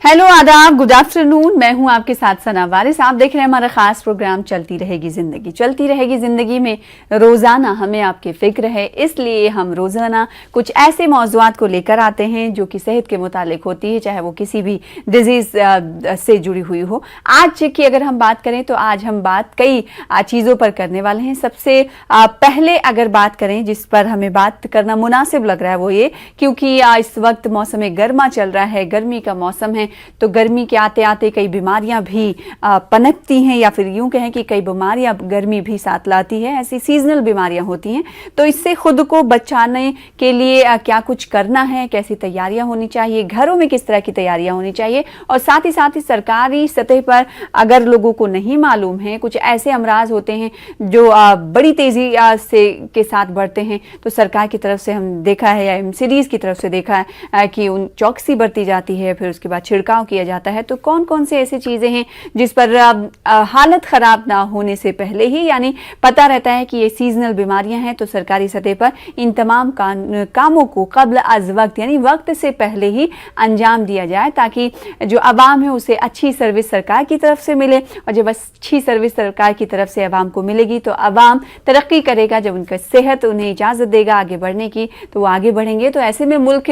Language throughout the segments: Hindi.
हेलो आदाब, गुड आफ्टरनून। मैं हूं आपके साथ सना वारिस। आप देख रहे हैं हमारा खास प्रोग्राम चलती रहेगी जिंदगी। चलती रहेगी जिंदगी में रोजाना हमें आपकी फिक्र है, इसलिए हम रोजाना कुछ ऐसे मौज़ूआत को लेकर आते हैं जो कि सेहत के मुतालिक होती है, चाहे वो किसी भी डिजीज से जुड़ी हुई हो। आज की अगर हम बात करें तो आज हम बात कई चीज़ों पर करने वाले हैं। सबसे पहले अगर बात करें जिस पर हमें बात करना मुनासिब लग रहा है वो ये, क्योंकि इस वक्त मौसम गर्मा चल रहा है, गर्मी का मौसम है, तो गर्मी के आते आते कई बीमारियां भी पनपती हैं, या फिर यूं कहें कि कई बीमारियां गर्मी भी साथ लाती है। ऐसी सीजनल बीमारियां होती हैं, तो इससे खुद को बचाने के लिए क्या कुछ करना है, कैसी तैयारियां होनी चाहिए, घरों में किस तरह की तैयारियां होनी चाहिए, और साथ ही सरकारी सतह पर अगर लोगों को नहीं मालूम है, कुछ ऐसे अमराज होते हैं जो बड़ी तेजी से के साथ बढ़ते हैं, तो सरकार की तरफ से हम देखा है या एमसीडीज की तरफ से देखा है कि उन चौकसी बरती जाती है, फिर उसके बाद छिड़काव किया जाता है। तो कौन कौन से ऐसी चीजें हैं जिस पर हालत खराब ना होने से पहले ही, यानी पता रहता है कि ये सीजनल बीमारियां हैं, तो सरकारी सतह पर इन तमाम कामों को कब्ल अज वक्त यानी वक्त से पहले ही अंजाम दिया जाए, ताकि जो अवाम है उसे अच्छी सर्विस सरकार की तरफ से मिले। और जब अच्छी सर्विस सरकार की तरफ से अवाम को मिलेगी तो अवाम तरक्की करेगा। जब उनका सेहत उन्हें इजाजत देगा आगे बढ़ने की, तो वो आगे बढ़ेंगे। तो ऐसे में मुल्क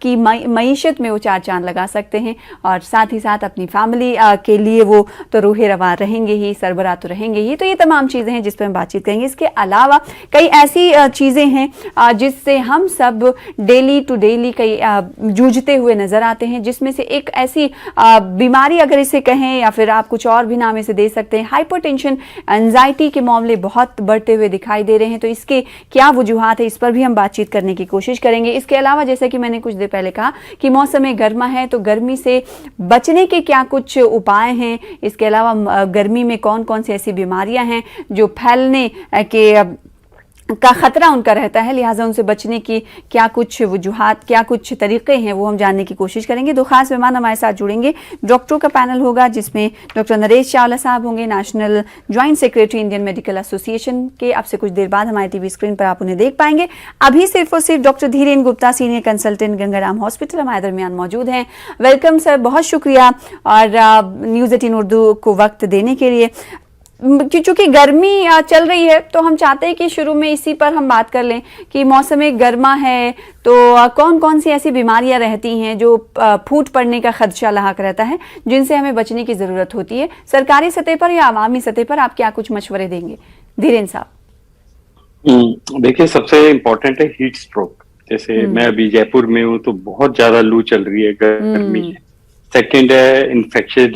की मईशत में वो चार चांद लगा सकते हैं, और साथ ही साथ अपनी फैमिली के लिए वो तो रूहे रवा रहेंगे ही, सरबराह तो रहेंगे ही। तो ये तमाम चीज़ें हैं जिस पर हम बातचीत करेंगे। इसके अलावा कई ऐसी चीज़ें हैं जिससे हम सब डेली टू डेली कई जूझते हुए नजर आते हैं, जिसमें से एक ऐसी बीमारी अगर इसे कहें, या फिर आप कुछ और भी नाम इसे दे सकते हैं, हाइपरटेंशन, एंजाइटी के मामले बहुत बढ़ते हुए दिखाई दे रहे हैं। तो इसके क्या वजूहात है, इस पर भी हम बातचीत करने की कोशिश करेंगे। इसके अलावा जैसे कि मैंने कुछ देर पहले कहा कि मौसम गर्मा है, तो गर्मी से बचने के क्या कुछ उपाय हैं, इसके अलावा गर्मी में कौन कौन सी ऐसी बीमारियां हैं जो फैलने के का खतरा उनका रहता है, लिहाजा उनसे बचने की क्या कुछ वजूहात, क्या कुछ तरीके हैं, वो हम जानने की कोशिश करेंगे। दो खास मेहमान हमारे साथ जुड़ेंगे। डॉक्टरों का पैनल होगा जिसमें डॉक्टर नरेश चावला साहब होंगे, national joint secretary Indian medical association के। अब से कुछ देर बाद हमारे टीवी स्क्रीन पर आप उन्हें देख पाएंगे। अभी सिर्फ और सिर्फ doctor Dhiren Gupta, senior consultant, Gangaram hospital, हमारे दरमियान मौजूद हैं। वेलकम सर, बहुत शुक्रिया और न्यूज़ 18 उर्दू को वक्त देने के लिए। क्योंकि गर्मी चल रही है तो हम चाहते हैं कि शुरू में इसी पर हम बात कर लें कि मौसम गर्मा है तो कौन कौन सी ऐसी बीमारियां रहती हैं जो फूट पड़ने का खदशा लाहक रहता है, जिनसे हमें बचने की ज़रूरत होती है। सरकारी सतह पर या अवामी सतह पर आप क्या कुछ मशवरे देंगे, धीरेन साहब? देखिए, सबसे इम्पोर्टेंट है हीट स्ट्रोक। जैसे मैं अभी जयपुर में हूँ तो बहुत ज्यादा लू चल रही है, गर्मी है। सेकेंड है इन्फेक्शियस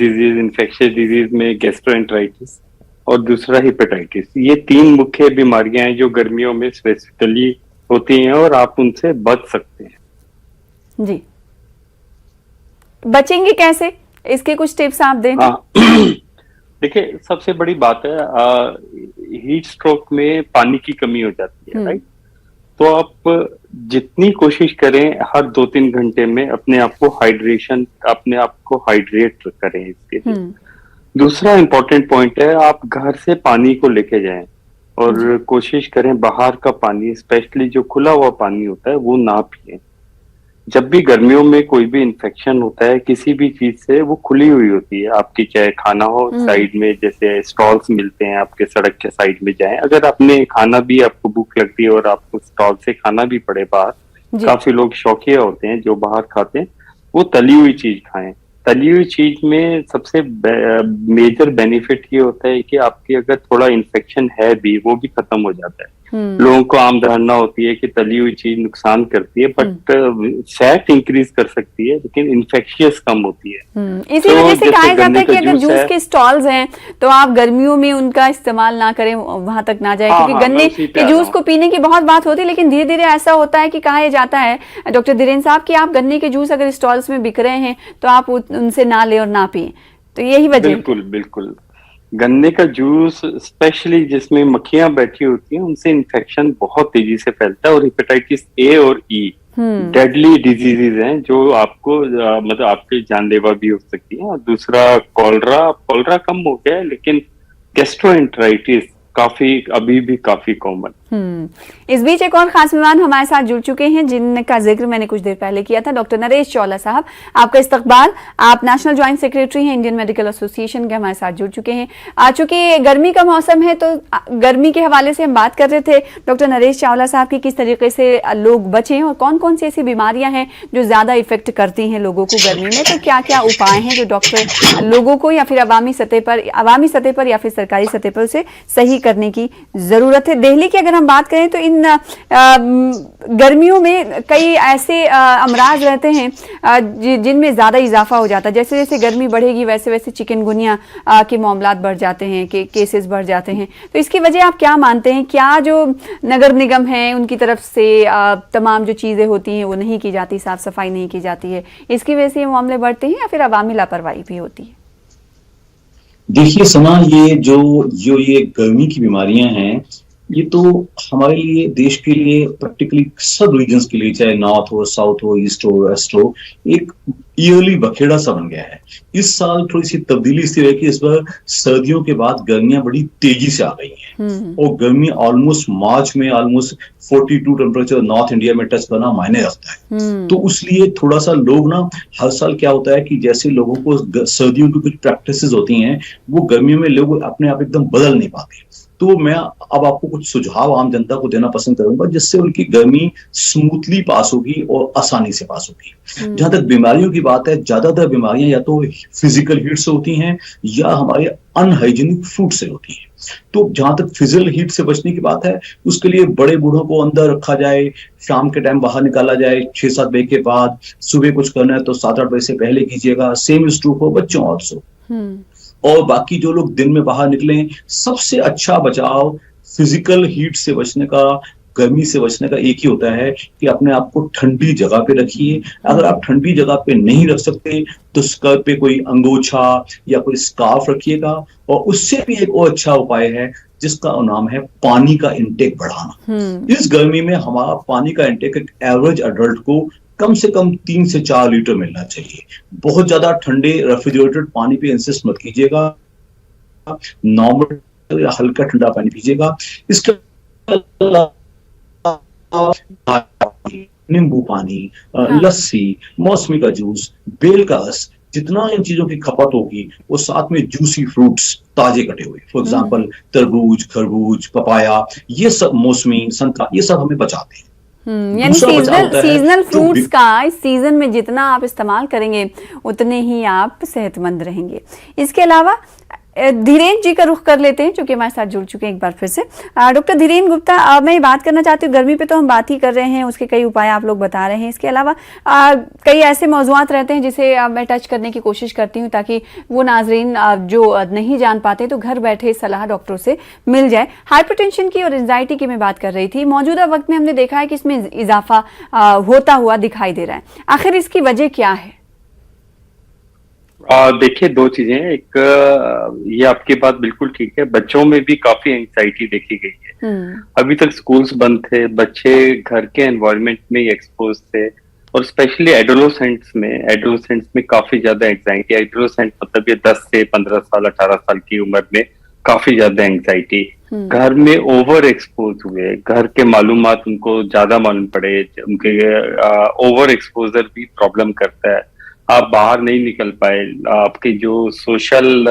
डिजीज में गैस्ट्रोएंटराइटिस, और दूसरा हेपेटाइटिस। ये तीन मुख्य बीमारियां हैं जो गर्मियों में स्पेसिफिकली होती हैं और आप उनसे बच सकते हैं। जी, बचेंगे कैसे, इसके कुछ टिप्स आप दें। देखिए, सबसे बड़ी बात है हीट स्ट्रोक में पानी की कमी हो जाती है, राइट। तो आप जितनी कोशिश करें हर 2-3 घंटे में अपने आप को हाइड्रेट करें। इसके लिए दूसरा इंपॉर्टेंट पॉइंट है, आप घर से पानी को लेके जाएं और कोशिश करें बाहर का पानी, स्पेशली जो खुला हुआ पानी होता है, वो ना पिए। जब भी गर्मियों में कोई भी इन्फेक्शन होता है किसी भी चीज से, वो खुली हुई होती है। आपकी चाहे खाना हो, साइड में जैसे स्टॉल्स मिलते हैं आपके सड़क के साइड में जाएं। अगर आपने खाना भी, आपको भूख लगती है और आपको स्टॉल से खाना भी पड़े बाहर, काफी लोग शौकिया होते हैं जो बाहर खाते हैं, वो तली हुई चीज खाएं। तली हुई चीज में सबसे मेजर बेनिफिट ये होता है कि आपकी अगर थोड़ा इन्फेक्शन है भी, वो भी खत्म हो जाता है। लोगों को आम धारणा होती है कि तली हुई चीज नुकसान करती है, बट फैट इंक्रीज कर सकती है, लेकिन इन्फेक्शियस कम होती है। इसी वजह से कहा जाता है कि अगर जूस के स्टॉल्स हैं तो आप गर्मियों में उनका इस्तेमाल ना करें, वहां तक ना जाए, क्योंकि गन्ने के जूस को पीने की बहुत बात होती है, लेकिन धीरे धीरे ऐसा होता है कि कहा जाता है डॉक्टर धीरेन साहब कि आप गन्ने के जूस अगर स्टॉल्स में बिक रहे हैं तो आप उनसे ना ले और ना पिए। तो यही वजह। बिल्कुल गन्ने का जूस स्पेशली जिसमें मक्खियां बैठी होती हैं, उनसे इन्फेक्शन बहुत तेजी से फैलता है। और हेपेटाइटिस ए और ई डेडली डिजीजेज हैं जो आपको मतलब आपके जानलेवा भी हो सकती है। और दूसरा कॉलरा कम हो गया है, लेकिन गैस्ट्रोएंटराइटिस अभी भी काफी कॉमन। इस बीच एक और खास मेहमान हमारे साथ जुड़ चुके हैं जिनका जिक्र मैंने कुछ देर पहले किया था, डॉक्टर नरेश चावला साहब। आपका इस्तकबाल। आप नेशनल ज्वाइंट सेक्रेटरी हैं इंडियन मेडिकल एसोसिएशन के, हमारे साथ जुड़ चुके हैं। चूंकि गर्मी का मौसम है तो गर्मी के हवाले से हम बात कर रहे थे डॉक्टर नरेश चावला साहब की, किस तरीके से लोग बचें और कौन कौन सी ऐसी बीमारियां हैं जो ज्यादा इफेक्ट करती हैं लोगों को गर्मी में, तो क्या क्या उपाय हैं जो डॉक्टर लोगों को या फिर अवामी सतह पर या फिर सरकारी सतह पर उसे सही करने की जरूरत है। दिल्ली की अगर हम बात करें तो इन गर्मियों में कई ऐसे अमराज रहते हैं जिनमें ज्यादा इजाफा हो जाता है। जैसे जैसे गर्मी बढ़ेगी वैसे वैसे चिकनगुनिया के मामलात बढ़ जाते हैं, केसेस बढ़ जाते हैं। तो इसकी वजह आप क्या मानते हैं? क्या जो नगर निगम है उनकी तरफ से तमाम जो चीजें होती हैं वो नहीं की जाती, साफ सफाई नहीं की जाती है, इसकी वजह से ये मामले बढ़ते हैं या फिर अवामी लापरवाही भी होती है? देखिए सना, ये जो ये गर्मी की बीमारियां हैं, ये तो हमारे लिए, देश के लिए, प्रैक्टिकली सब रीजन्स के लिए, चाहे नॉर्थ हो, साउथ हो, ईस्ट हो, वेस्ट हो, एक ईयरली बखेड़ा सा बन गया है। इस साल थोड़ी सी तब्दीली इसलिए है कि इस बार सर्दियों के बाद गर्मियां बड़ी तेजी से आ गई हैं और गर्मी ऑलमोस्ट मार्च में 42 टेम्परेचर नॉर्थ इंडिया में टच करना मायने रखता है। तो उसलिए थोड़ा सा लोग ना, हर साल क्या होता है कि जैसे लोगों को सर्दियों की कुछ प्रैक्टिसेस होती हैं वो गर्मियों में लोग अपने आप एकदम बदल नहीं पाते। तो मैं अब आपको कुछ सुझाव आम जनता को देना पसंद करूंगा जिससे उनकी गर्मी स्मूथली पास होगी और आसानी से पास होगी। जहां तक बीमारियों की बात है, ज्यादातर बीमारियां या तो फिजिकल हीट से होती हैं या हमारे अनहाइजीनिक फूड से होती हैं। तो जहां तक फिजिकल हीट से बचने की बात है, उसके लिए बड़े बूढ़ों को अंदर रखा जाए, शाम के टाइम बाहर निकाला जाए 6-7 बजे के बाद, सुबह कुछ करना है तो 7-8 बजे से पहले कीजिएगा। सेम इज ट्रू फॉर बच्चों ऑल्सो। और बाकी जो लोग दिन में बाहर निकलें, सबसे अच्छा बचाव फिजिकल हीट से बचने का, गर्मी से बचने का एक ही होता है कि अपने आप को ठंडी जगह पे रखिए। अगर आप ठंडी जगह पे नहीं रख सकते तो सर पे कोई अंगोछा या कोई स्कार्फ रखिएगा। और उससे भी एक और अच्छा उपाय है जिसका नाम है पानी का इंटेक बढ़ाना। इस गर्मी में हमारा पानी का इंटेक एक एवरेज अडल्ट को कम से कम 3 से 4 लीटर मिलना चाहिए। बहुत ज्यादा ठंडे रेफ्रिजरेटेड पानी पे इंसिस्ट मत कीजिएगा, नॉर्मल या हल्का ठंडा पानी पीजिएगा। इसके नींबू पानी, लस्सी, मौसमी का जूस, बेल का रस, जितना इन चीजों की खपत होगी वो साथ में जूसी फ्रूट्स ताजे कटे हुए, फॉर एग्जाम्पल तरबूज, खरबूज, पपाया, ये सब, मौसमी, संतरा, ये सब हमें बचाते हैं। यानी सीजनल फ्रूट्स का इस सीजन में जितना आप इस्तेमाल करेंगे उतने ही आप सेहतमंद रहेंगे। इसके अलावा धीरेन जी का रुख कर लेते हैं जो कि हमारे साथ जुड़ चुके हैं एक बार फिर से। डॉक्टर धीरेन गुप्ता, मैं बात करना चाहती हूँ, गर्मी पे तो हम बात ही कर रहे हैं, उसके कई उपाय आप लोग बता रहे हैं। इसके अलावा कई ऐसे मौजूआत रहते हैं जिसे मैं टच करने की कोशिश करती हूँ ताकि वो नाजरीन जो नहीं जान पाते तो घर बैठे सलाह डॉक्टरों से मिल जाए। हाइपरटेंशन की और एंजाइटी की मैं बात कर रही थी। मौजूदा वक्त में हमने देखा है कि इसमें इजाफा होता हुआ दिखाई दे रहा है। आखिर इसकी वजह क्या है? देखिए, 2 चीजें हैं। एक, ये आपकी बात बिल्कुल ठीक है, बच्चों में भी काफी एंग्जाइटी देखी गई है। अभी तक स्कूल्स बंद थे, बच्चे घर के एनवायरनमेंट में ही एक्सपोज थे और स्पेशली एडोलेसेंट्स में काफी ज्यादा एंग्जाइटी। एडोलेसेंट मतलब ये 10 से 15 साल 18 साल की उम्र में काफी ज्यादा एंग्जाइटी। घर में ओवर एक्सपोज हुए, घर के मालूमात उनको ज्यादा मालूम पड़े, उनके ओवर एक्सपोजर भी प्रॉब्लम करता है। आप बाहर नहीं निकल पाए, आपके जो सोशल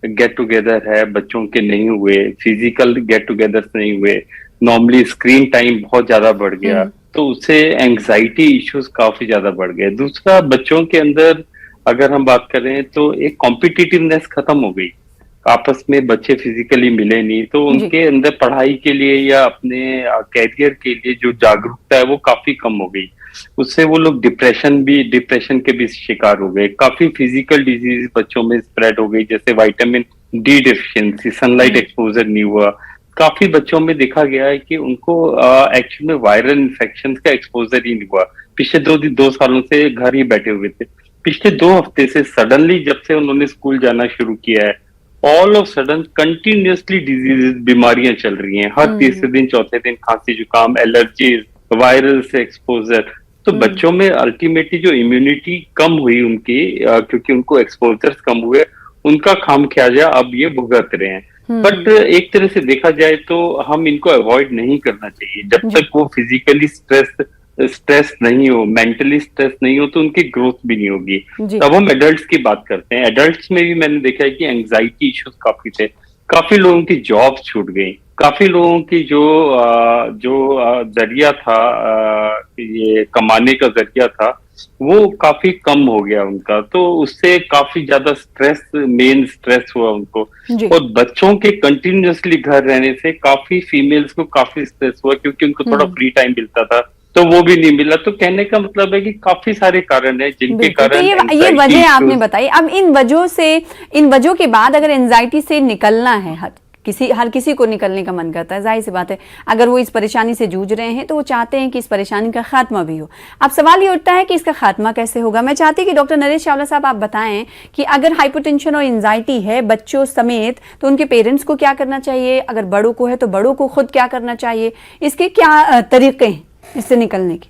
गेट टुगेदर है बच्चों के नहीं हुए, फिजिकल गेट टुगेदर नहीं हुए, नॉर्मली स्क्रीन टाइम बहुत ज्यादा बढ़ गया, तो उससे एंग्जाइटी इश्यूज काफी ज्यादा बढ़ गए। दूसरा, बच्चों के अंदर अगर हम बात करें तो एक कॉम्पिटिटिवनेस खत्म हो गई। आपस में बच्चे फिजिकली मिले नहीं, तो उनके अंदर पढ़ाई के लिए या अपने कैरियर के लिए जो जागरूकता है वो काफी कम हो गई। उससे वो लोग डिप्रेशन के भी शिकार हो गए। काफी फिजिकल डिजीज बच्चों में स्प्रेड हो गई, जैसे vitamin D deficiency, sunlight exposure नहीं हुआ। काफी बच्चों में देखा गया है कि उनको एक्चुअली में वायरल इन्फेक्शन का एक्सपोजर ही नहीं हुआ। पिछले 2 सालों से घर ही बैठे हुए थे। पिछले 2 हफ्ते से सडनली जब से उन्होंने स्कूल जाना शुरू किया है, all of sudden continuously diseases, बीमारियां चल रही हैं। हर तीसरे दिन चौथे दिन खांसी जुकाम, एलर्जीज, वायरल से एक्सपोजर। तो बच्चों में अल्टीमेटली जो इम्यूनिटी कम हुई उनकी, क्योंकि उनको एक्सपोजर्स कम हुए, उनका खामख्याजा अब ये भुगत रहे हैं। बट एक तरह से देखा जाए तो हम इनको अवॉइड नहीं करना चाहिए जब तक वो फिजिकली स्ट्रेस नहीं हो, मेंटली स्ट्रेस नहीं हो, तो उनकी ग्रोथ भी नहीं होगी। अब हम एडल्ट्स की बात करते हैं। एडल्ट्स में भी मैंने देखा है कि एंजाइटी इश्यूज काफी थे, काफी लोगों की जॉब छूट गई, काफी लोगों की जो जरिया था, ये कमाने का जरिया था, वो काफी कम हो गया उनका। तो उससे काफी ज्यादा मेन स्ट्रेस हुआ उनको। और बच्चों के कंटिन्यूअसली घर रहने से काफी फीमेल्स को काफी स्ट्रेस हुआ, क्योंकि उनको थोड़ा फ्री टाइम मिलता था, तो वो भी नहीं मिला। तो कहने का मतलब है कि काफी सारे कारण हैं जिनके कारण ये वजह आपने बताई। अब इन वजहों के बाद अगर एंजाइटी से निकलना है, हर किसी को निकलने का मन करता है, जाहिर सी बात है। अगर वो इस परेशानी से जूझ रहे हैं तो वो चाहते हैं कि इस परेशानी का खात्मा भी हो। अब सवाल ये उठता है कि इसका खात्मा कैसे होगा। मैं चाहती कि डॉक्टर नरेश चावला साहब आप बताएं कि अगर हाइपरटेंशन और एंजाइटी है बच्चों समेत, तो उनके पेरेंट्स को क्या करना चाहिए, अगर बड़ों को है तो बड़ों को खुद क्या करना चाहिए, इसके क्या तरीके हैं इससे निकलने के?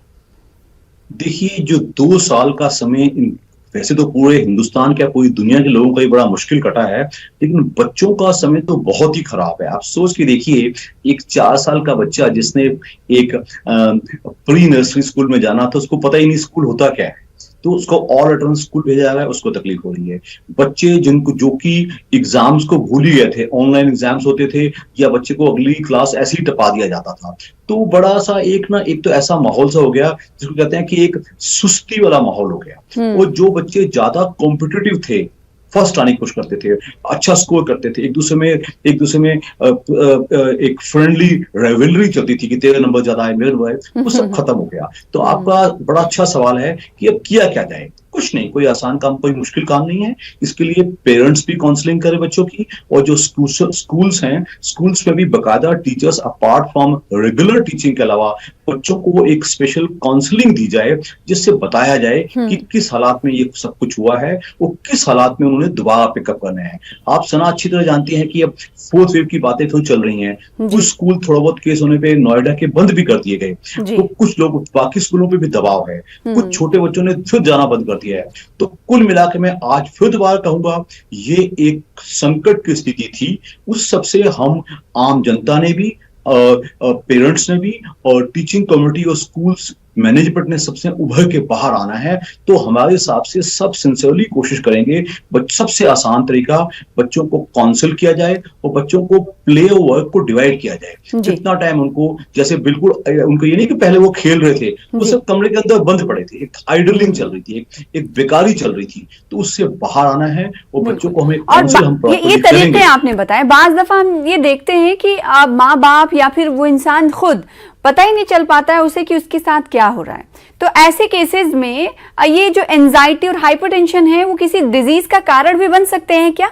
देखिए, जो 2 साल का समय वैसे तो पूरे हिंदुस्तान क्या पूरी दुनिया के लोगों का ही बड़ा मुश्किल कटा है, लेकिन बच्चों का समय तो बहुत ही खराब है। आप सोच के देखिए, एक 4 साल का बच्चा जिसने एक प्री नर्सरी स्कूल में जाना था, उसको पता ही नहीं स्कूल होता क्या है, तो उसको ऑल रिटर्न स्कूल भेजा जा रहा है, उसको तकलीफ हो रही है। बच्चे जो कि एग्जाम्स को भूल ही गए थे, ऑनलाइन एग्जाम्स होते थे, या बच्चे को अगली क्लास ऐसे ही टपा दिया जाता था, तो बड़ा सा एक तो ऐसा माहौल सा हो गया जिसको कहते हैं कि एक सुस्ती वाला माहौल हो गया। और जो बच्चे ज्यादा कॉम्पिटिटिव थे, फर्स्ट आने की कोशिश करते थे, अच्छा स्कोर करते थे, एक दूसरे में एक फ्रेंडली राइवलरी चलती थी कि तेरा नंबर ज्यादा है, मेरा नंबर है, वो सब खत्म हो गया। तो आपका बड़ा अच्छा सवाल है कि अब किया क्या जाए। कुछ नहीं, कोई आसान काम, कोई मुश्किल काम नहीं है। इसके लिए पेरेंट्स भी काउंसलिंग करें बच्चों की, और जो स्कूल्स हैं, स्कूल्स में भी बकायदा teachers apart from regular teaching के अलावा बच्चों को एक स्पेशल काउंसलिंग दी जाए, जिससे बताया जाए कि किस हालात में ये सब कुछ हुआ है और किस हालात में उन्होंने दोबारा पिकअप करना है। आप सना अच्छी तरह जानती हैं कि अब 4th वेव की बातें तो चल रही हैं। कुछ स्कूल थोड़ा बहुत केस होने पे नोएडा के बंद भी कर दिए गए, तो कुछ लोग बाकी स्कूलों पे भी दबाव है, कुछ छोटे बच्चों ने फिर जाना बंद कर दिया है। तो कुल मिलाकर मैं आज फिर दोबारा कहूंगा, ये एक संकट की स्थिति थी। उस सबसे हम आम जनता ने भी, पेरेंट्स ने भी, और टीचिंग कम्युनिटी और स्कूल्स मैनेजमेंट ने सबसे उभर के बाहर आना है। तो हमारे हिसाब से सब सिंसियरली कोशिश करेंगे, सबसे आसान तरीका बच्चों को काउंसिल किया जाए और बच्चों को प्ले वर्क को डिवाइड किया जाए। जितना टाइम उनको, जैसे बिल्कुल उनको ये नहीं कि पहले वो खेल रहे थे, वो सब कमरे के अंदर बंद पड़े थे, एक आइडलिंग चल रही थी, एक बेकारी चल रही थी, तो उससे बाहर आना है और बच्चों को हमें काउंसिल हम प्रॉपर्ली ये तरीके आपने बताए। बाज दफा हम ये देखते हैं कि माँ बाप या फिर वो इंसान खुद पता ही नहीं चल पाता है उसे कि उसके साथ क्या हो रहा है। तो ऐसे केसेस में ये जो एंजाइटी और हाइपरटेंशन है वो किसी डिजीज का कारण भी बन सकते हैं क्या?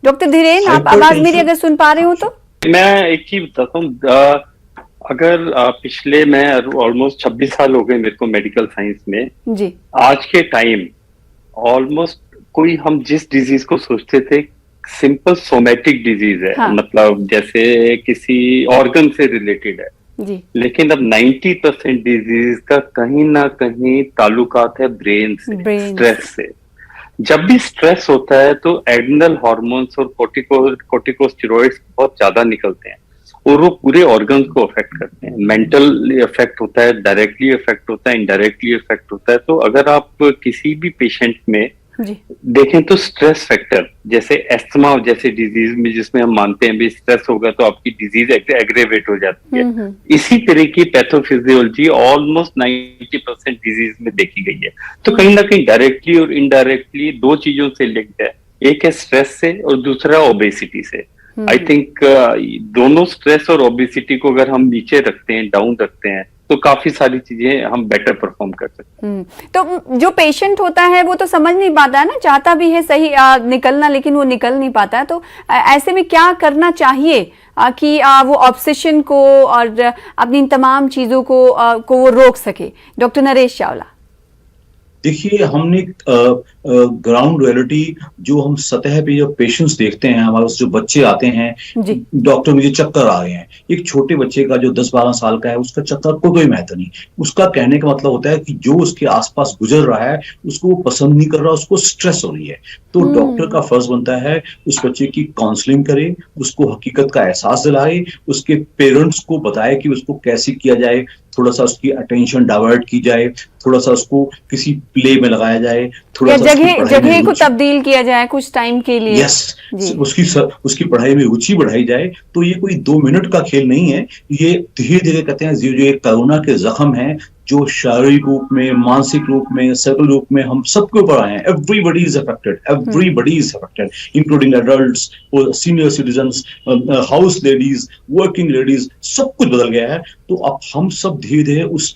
डॉक्टर धीरेन, आप आवाज मेरी अगर सुन पा रहे हो तो? मैं एक चीज बताता हूँ। अगर पिछले मैं ऑलमोस्ट 26 साल हो गए मेरे को मेडिकल साइंस में जी। आज के टाइम ऑलमोस्ट कोई हम जिस डिजीज को सोचते थे सिंपल सोमैटिक डिजीज है, हाँ। मतलब जैसे किसी ऑर्गन से रिलेटेड है जी। लेकिन अब 90% डिजीज का कहीं ना कहीं ताल्लुकात है ब्रेन से, स्ट्रेस से। जब भी स्ट्रेस होता है तो एड्रिनल हार्मोन्स और कोर्टिकोस्टेरॉइड्स बहुत ज्यादा निकलते हैं और वो पूरे ऑर्गन्स को अफेक्ट करते हैं। मेंटल इफेक्ट होता है, डायरेक्टली इफेक्ट होता है, इनडायरेक्टली इफेक्ट होता है। तो अगर आप किसी भी पेशेंट में देखें तो स्ट्रेस फैक्टर, जैसे एस्थमा जैसे डिजीज में जिसमें हम मानते हैं भी स्ट्रेस होगा तो आपकी डिजीज एग्रेवेट हो जाती है, इसी तरह की पैथोफिजियोलॉजी ऑलमोस्ट 90% डिजीज में देखी गई है। तो कहीं ना कहीं डायरेक्टली और इनडायरेक्टली दो चीजों से लिंक्ड है, एक है स्ट्रेस से और दूसरा ओबेसिटी से। आई थिंक दोनों स्ट्रेस और ओबेसिटी को अगर हम नीचे रखते हैं, डाउन रखते हैं, तो काफी सारी चीजें हम बेटर परफॉर्म कर सकते हैं। तो जो पेशेंट होता है वो तो समझ नहीं पाता है ना, चाहता भी है सही निकलना, लेकिन वो निकल नहीं पाता है। तो ऐसे में क्या करना चाहिए कि वो ऑब्सेशन को और अपनी इन तमाम चीजों को वो रोक सके? डॉक्टर नरेश चावला। देखिए, हमने ग्राउंड रियलिटी जो हम सतह पे जो पेशेंट्स देखते हैं, हमारे जो बच्चे आते हैं, डॉक्टर मुझे चक्कर आ रहे हैं, एक छोटे बच्चे का जो 10-12 साल का है उसका चक्कर को कोई महत्व नहीं। उसका कहने का मतलब होता है कि जो उसके आसपास गुजर रहा है उसको वो पसंद नहीं कर रहा, उसको स्ट्रेस हो रही है। तो डॉक्टर का फर्ज बनता है उस बच्चे की काउंसलिंग करे, उसको हकीकत का एहसास दिलाए, उसके पेरेंट्स को बताए कि उसको कैसे किया जाए, थोड़ा सा उसकी अटेंशन डाइवर्ट की जाए, थोड़ा सा उसको किसी प्ले में लगाया जाए, थोड़ा सा जगह को तब्दील किया जाए कुछ टाइम के लिए। यस, उसकी पढ़ाई में रुचि बढ़ाई जाए। तो ये कोई 2 मिनट का खेल नहीं है, ये धीरे धीरे कहते हैं जो ये कोरोना के जख्म है जो शारीरिक रूप में, मानसिक रूप में, साइकिल रूप में हम सबके ऊपर आए हैं। Everybody is affected including adults और senior citizens, house ladies, working ladies, सब कुछ बदल गया है। तो अब हम सब धीरे धीरे उस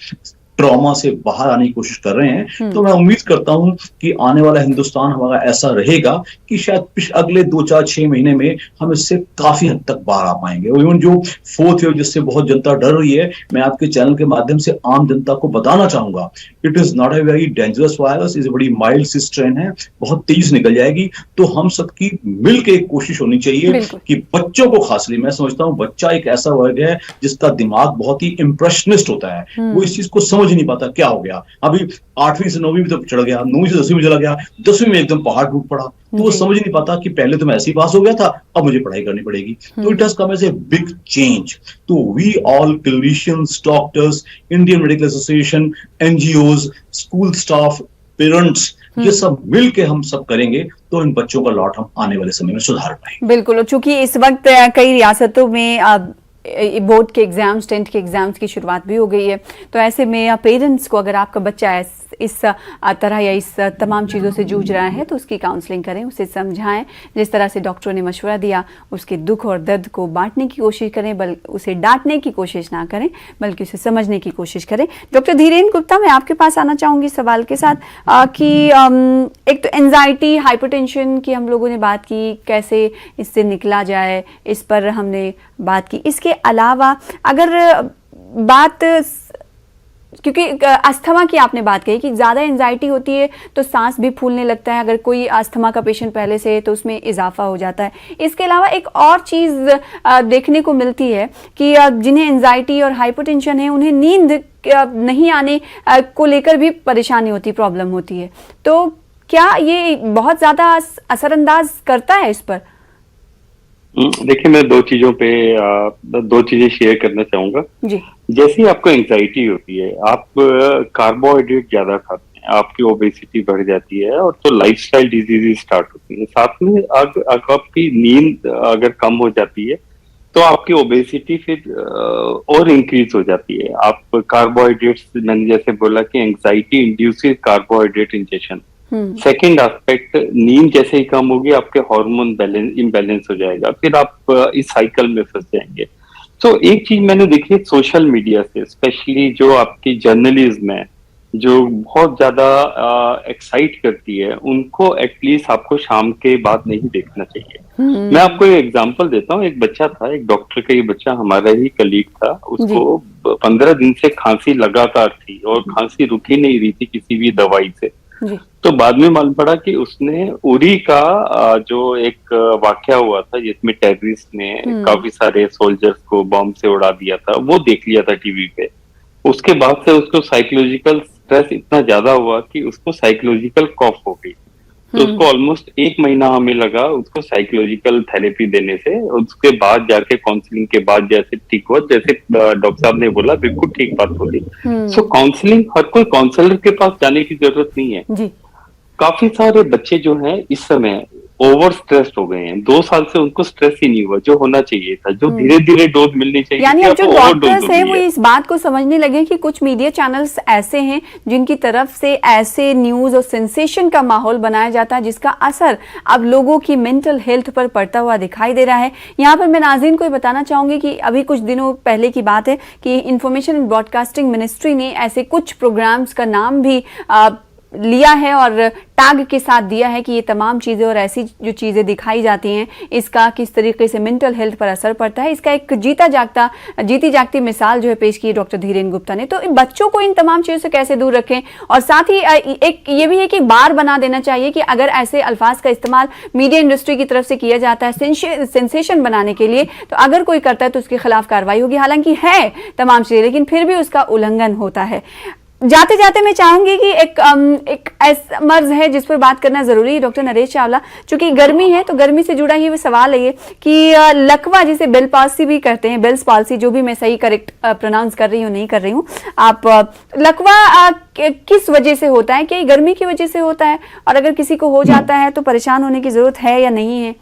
ट्रॉमा से बाहर आने की कोशिश कर रहे हैं। तो मैं उम्मीद करता हूं कि आने वाला हिंदुस्तान हमारा ऐसा रहेगा कि शायद अगले 2-4-6 महीने में हम इससे काफी हद तक बाहर आ पाएंगे। और इवन जो 4th वेव जिससे बहुत जनता डर रही है, मैं आपके चैनल के माध्यम से आम जनता को बताना चाहूंगा, it is not a very dangerous virus, is बड़ी माइल्ड सी स्ट्रेन है, बहुत तेज निकल जाएगी। तो हम सबकी मिलकर एक कोशिश होनी चाहिए कि बच्चों को, खासली मैं समझता हूँ बच्चा एक ऐसा वर्ग है जिसका दिमाग बहुत ही इंप्रेशनिस्ट होता है, वो इस चीज को समझ नहीं पाता क्या हो गया। अभी 8वीं से 9वीं में तो चढ़ गया, 9वीं से 10वीं में चला गया, 10वीं में एकदम पहाड़ टूट पड़ा। तो वो समझ नहीं पाता कि पहले तो मैं ऐसे ही पास हो गया था, अब मुझे पढ़ाई करनी पड़ेगी। तो it has come as a big change. तो we all clinicians, doctors, Indian medical association, NGOs, school staff, parents, ये सब मिलके हम सब करेंगे तो इन बच्चों का लॉट हम आने वाले समय में सुधार पाएंगे। बिल्कुल, चूंकि इस वक्त कई रियासतों में बोर्ड के एग्जाम्स, 10th के एग्जाम्स की शुरुआत भी हो गई है, तो ऐसे में पेरेंट्स को अगर आपका बच्चा इस तरह या इस तमाम चीज़ों से जूझ रहा है तो उसकी काउंसलिंग करें, उसे समझाएं, जिस तरह से डॉक्टरों ने मशवरा दिया उसके दुख और दर्द को बांटने की कोशिश करें, उसे डांटने की कोशिश ना करें बल्कि उसे समझने की कोशिश करें। डॉक्टर धीरेन्द्र गुप्ता, मैं आपके पास आना चाहूँगी सवाल के साथ कि एक तो एंजाइटी, हाइपरटेंशन की हम लोगों ने बात की, कैसे इससे निकला जाए, इस पर हमने बात की। इसके अलावा अगर बात, क्योंकि अस्थमा की आपने बात कही कि ज़्यादा एंजाइटी होती है तो सांस भी फूलने लगता है, अगर कोई अस्थमा का पेशेंट पहले से है तो उसमें इजाफा हो जाता है। इसके अलावा एक और चीज़ देखने को मिलती है कि जिन्हें एंजाइटी और हाइपरटेंशन है उन्हें नींद नहीं आने को लेकर भी परेशानी होती, प्रॉब्लम होती है। तो क्या ये बहुत ज़्यादा असरअंदाज करता है इस पर? देखिए, मैं दो चीजें शेयर करना चाहूंगा जी। जैसे आपको एंजाइटी होती है, आप कार्बोहाइड्रेट ज्यादा खाते हैं, आपकी ओबेसिटी बढ़ जाती है और तो लाइफस्टाइल डिजीज स्टार्ट होती है। साथ में अगर आपकी नींद अगर कम हो जाती है तो आपकी ओबेसिटी फिर और इंक्रीज हो जाती है। आप कार्बोहाइड्रेट्स, मैंने जैसे बोला कि anxiety induces carbohydrate injection. Second aspect, नींद जैसे ही कम होगी आपके हार्मोन इम्बैलेंस हो जाएगा, फिर आप इस साइकिल में फंस जाएंगे। तो एक चीज मैंने देखी है सोशल मीडिया से, स्पेशली जो आपकी जर्नलिज्म है जो बहुत ज्यादा एक्साइट करती है, उनको एटलीस्ट आपको शाम के बाद नहीं देखना चाहिए। मैं आपको एक एग्जांपल देता हूँ। एक बच्चा था, एक डॉक्टर का ही बच्चा, हमारा ही कलीग था, उसको 15 दिन से खांसी लगातार थी और खांसी रुक ही नहीं रही थी किसी भी दवाई से। तो बाद में मालूम पड़ा कि उसने उरी का जो एक वाकया हुआ था जिसमें टेररिस्ट ने काफी सारे सोल्जर्स को बॉम्ब से उड़ा दिया था, वो देख लिया था टीवी पे। उसके बाद से उसको साइकोलॉजिकल स्ट्रेस इतना ज्यादा हुआ कि उसको साइकोलॉजिकल कॉफ हो गई। तो उसको ऑलमोस्ट 1 महीना हमें लगा उसको साइकोलॉजिकल थेरेपी देने से। उसके बाद जाके काउंसलिंग के बाद जैसे ठीक हुआ, जैसे डॉक्टर साहब ने बोला, बिल्कुल ठीक बात बोली। सो काउंसलिंग, हर कोई काउंसलर के पास जाने की जरूरत नहीं है जी। काफी सारे बच्चे जो हैं इस समय ओवर स्ट्रेस्ड हो गए हैं। 2 साल से उनको स्ट्रेस ही नहीं हुआ जो होना चाहिए था, जो धीरे धीरे डोज मिलनी चाहिए। यानी अब जो डॉक्टर्स हैं वो इस बात को समझने लगे कि कुछ मीडिया चैनल्स ऐसे हैं जिनकी तरफ से ऐसे न्यूज और सेंसेशन का माहौल बनाया जाता है जिसका असर अब लोगों की मेंटल हेल्थ पर पड़ता हुआ दिखाई दे रहा है। यहाँ पर मैं नाज़रीन को बताना चाहूंगी कि अभी कुछ दिनों पहले की बात है कि इंफॉर्मेशन एंड ब्रॉडकास्टिंग मिनिस्ट्री ने ऐसे कुछ प्रोग्राम्स का नाम भी लिया है और टैग के साथ दिया है कि ये तमाम चीज़ें और ऐसी जो चीज़ें दिखाई जाती हैं इसका किस तरीके से मेंटल हेल्थ पर असर पड़ता है, इसका एक जीती जागती मिसाल जो है पेश की डॉक्टर धीरेन गुप्ता ने। तो बच्चों को इन तमाम चीज़ों से कैसे दूर रखें, और साथ ही एक ये भी है कि बार बना देना चाहिए कि अगर ऐसे अल्फाज का इस्तेमाल मीडिया इंडस्ट्री की तरफ से किया जाता है सेंसेशन बनाने के लिए, तो अगर कोई करता है तो उसके खिलाफ कार्रवाई होगी। हालांकि है तमाम चीज़ें, लेकिन फिर भी उसका उल्लंघन होता है। जाते जाते मैं चाहूंगी कि एक ऐसा मर्ज है जिस पर बात करना जरूरी है डॉक्टर नरेश चावला, चूंकि गर्मी है तो गर्मी से जुड़ा ही वो सवाल है ये कि लकवा जिसे बेल पाल्सी भी कहते हैं, बेल्स पाल्सी, जो भी मैं सही करेक्ट प्रोनाउंस कर रही हूँ नहीं कर रही हूँ, आप लकवा किस वजह से होता है? क्या गर्मी की वजह से होता है? और अगर किसी को हो जाता है तो परेशान होने की जरूरत है या नहीं है,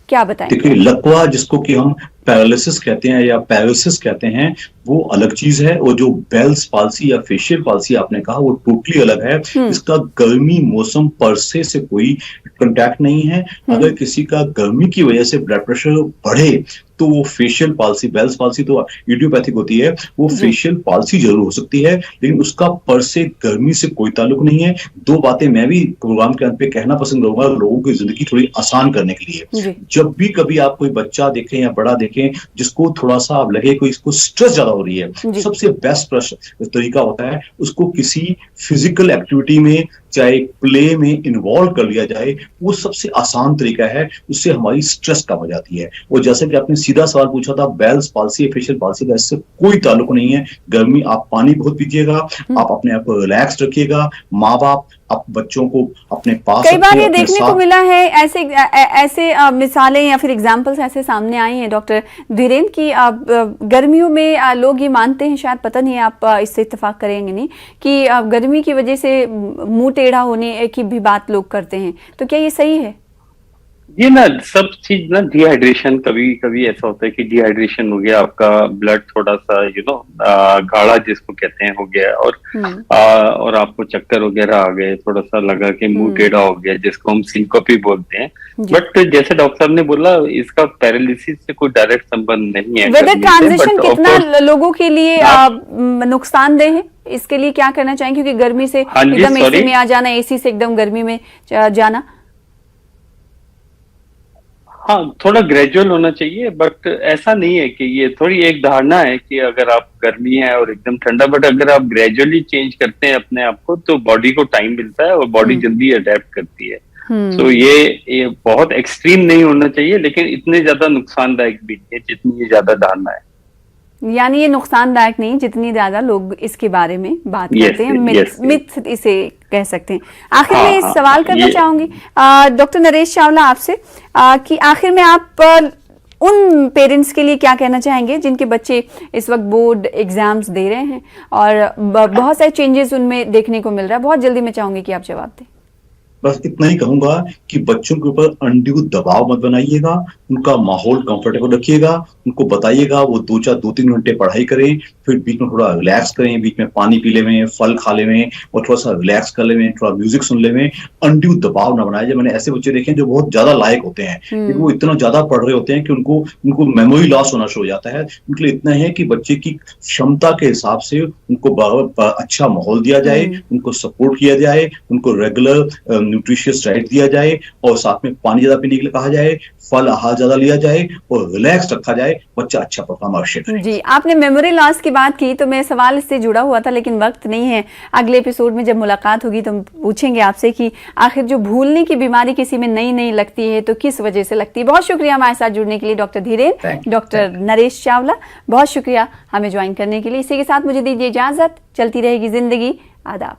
क्या बताएं? देखिए, लकवा जिसको कि हम पैरालिसिस कहते हैं या पैरालिसिस कहते हैं, वो अलग चीज है। और जो बेल्स पाल्सी या फेशियल पाल्सी आपने कहा, वो टोटली अलग है। इसका गर्मी मौसम पर से कोई कांटेक्ट नहीं है। अगर किसी का गर्मी की वजह से ब्लड प्रेशर बढ़े तो वो फेशियल पाल्सी, बेल्स पाल्सी तो इडियोपैथिक होती है, वो फेशियल पाल्सी जरूर हो सकती है, लेकिन उसका पर से गर्मी से कोई ताल्लुक नहीं है। दो बातें मैं भी प्रोग्राम के अंत पे कहना पसंद करूंगा लोगों की जिंदगी थोड़ी आसान करने के लिए। जब भी कभी आप कोई बच्चा देखें या बड़ा देखें जिसको थोड़ा सा अब लगे कोई इसको स्ट्रेस ज्यादा हो रही है, सबसे बेस्ट तरीका होता है उसको किसी फिजिकल एक्टिविटी में, चाहे प्ले में इन्वॉल्व कर लिया जाए। वो सबसे आसान तरीका है, उससे हमारी स्ट्रेस कम हो जाती है। और जैसे कि आपने सीधा सवाल पूछा था, बेल्स पाल्सी फेशियल पाल्सी का इससे कोई ताल्लुक नहीं है। गर्मी, आप पानी बहुत पीजिएगा, आप अपने आप को रिलैक्स रखिएगा। माँ बाप आप बच्चों को अपने पास, कई बार ये देखने को मिला है ऐसे मिसालें या फिर एग्जाम्पल्स ऐसे सामने आए हैं डॉक्टर धीरेन की गर्मियों में लोग ये मानते हैं, शायद पता नहीं आप इससे इत्तेफाक करेंगे नहीं, कि गर्मी की वजह से मुंह टेढ़ा होने की भी बात लोग करते हैं, तो क्या ये सही है? ये ना सब चीज ना, डिहाइड्रेशन, कभी कभी ऐसा होता है कि डिहाइड्रेशन हो गया, आपका ब्लड थोड़ा सा गाढ़ा जिसको कहते हैं हो गया, और आपको चक्कर वगैरह आ गए, थोड़ा सा लगा कि मुंह टेढ़ा हो गया, जिसको हम सिंकोपी बोलते हैं। बट जैसे डॉक्टर साहब ने बोला, इसका पैरालिसिस से कोई डायरेक्ट संबंध नहीं है। वेदर ट्रांजिशन कितना लोगों के लिए नुकसानदेह है, इसके लिए क्या करना चाहिए? क्योंकि गर्मी से एकदम एसी में आ जाना, एसी से एकदम गर्मी में जाना, हाँ, थोड़ा ग्रेजुअल होना चाहिए। बट ऐसा नहीं है कि ये थोड़ी एक धारणा है कि अगर आप गर्मी है और एकदम ठंडा, बट अगर आप ग्रेजुअली चेंज करते हैं अपने आप को तो बॉडी को टाइम मिलता है और बॉडी जल्दी अडेप्ट करती है। तो ये बहुत एक्सट्रीम नहीं होना चाहिए, लेकिन इतने ज्यादा नुकसानदायक भी नहीं है जितनी ये ज्यादा धारणा है। यानी ये नुकसानदायक नहीं जितनी ज्यादा लोग इसके बारे में बात करते हैं, मिथ इसे कह सकते हैं। आखिर में इस सवाल करना चाहूंगी डॉक्टर नरेश चावला आपसे कि आखिर में आप उन पेरेंट्स के लिए क्या कहना चाहेंगे जिनके बच्चे इस वक्त बोर्ड एग्जाम्स दे रहे हैं और बहुत सारे चेंजेस उनमें देखने को मिल रहा है? बहुत जल्दी मैं चाहूंगी कि आप जवाब दें। बस इतना ही कहूंगा कि बच्चों के ऊपर अनड्यू दबाव मत बनाइएगा, उनका माहौल कंफर्टेबल रखिएगा, उनको बताइएगा वो 2-3 घंटे पढ़ाई करें, फिर बीच में थोड़ा रिलैक्स करें, बीच में पानी पी लें, फल खा लें और थोड़ा सा रिलैक्स कर लें, थोड़ा म्यूजिक सुन लें। अनड्यू दबाव ना बनाए। जब मैंने ऐसे बच्चे देखे जो बहुत ज्यादा लायक होते हैं, क्योंकि वो इतना ज्यादा पढ़ रहे होते हैं कि उनको मेमोरी लॉस होना शुरू हो जाता है। उनके लिए इतना है कि बच्चे की क्षमता के हिसाब से उनको अच्छा माहौल दिया जाए, उनको सपोर्ट किया जाए, उनको रेगुलर न्यूट्रिशियस डाइट दिया जाए और साथ में पानी ज्यादा पीने के लिए कहा जाए, फल आहार ज्यादा लिया जाए और रिलैक्स रखा जाए, बच्चा अच्छा परफॉर्म अवश्य करे। जी, आपने मेमोरी लॉस की बात की तो मैं सवाल इससे जुड़ा हुआ था, लेकिन वक्त नहीं है। अगले एपिसोड में जब मुलाकात होगी तो हम पूछेंगे आपसे कि आखिर जो भूलने की बीमारी किसी में नई लगती है तो किस वजह से लगती है। बहुत शुक्रिया हमारे साथ जुड़ने के लिए डॉक्टर धीरेन, डॉक्टर नरेश चावला, बहुत शुक्रिया हमें ज्वाइन करने के लिए। इसी के साथ मुझे दीजिए इजाजत। चलती रहेगी जिंदगी। आदाब।